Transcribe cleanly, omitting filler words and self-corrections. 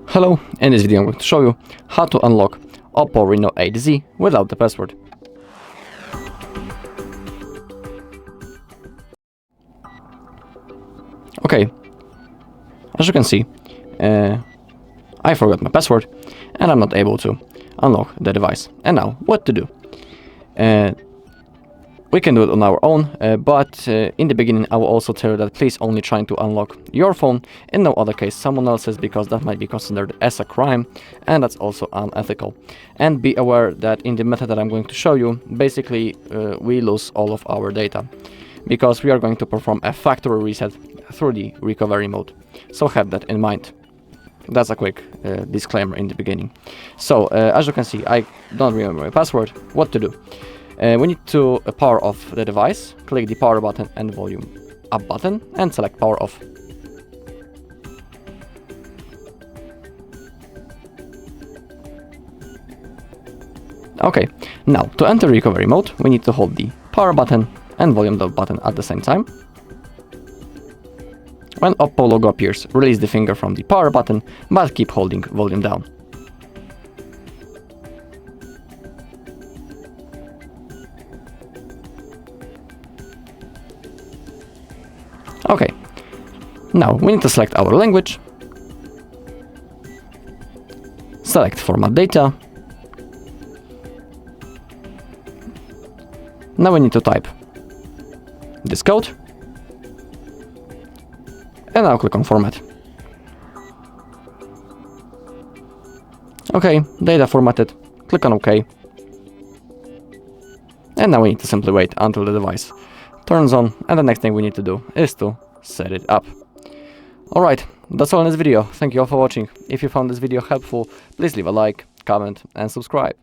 Hello, in this video I'm going to show you how to unlock OPPO Reno8 Z without the password. Okay, as you can see, I forgot my password and I'm not able to unlock the device. And now, what to do? We can do it on our own, but in the beginning I will also tell you that please only try to unlock your phone, in no other case someone else's, because that might be considered as a crime and that's also unethical. And be aware that in the method that I'm going to show you, basically we lose all of our data, because we are going to perform a factory reset through the recovery mode. So have that in mind. That's a quick disclaimer in the beginning. So as you can see, I don't remember my password. What to do? We need to power off the device, click the power button and volume up button and select power off. Okay, now to enter recovery mode, we need to hold the power button and volume down button at the same time. When OPPO logo appears, release the finger from the power button, but keep holding volume down. Okay, now we need to select our language, select format data. Now we need to type this code, and now click on format. Okay, data formatted, click on OK. And now we need to simply wait until the device turns on, and the next thing we need to do is to set it up. Alright, that's all in this video. Thank you all for watching. If you found this video helpful, please leave a like, comment and subscribe.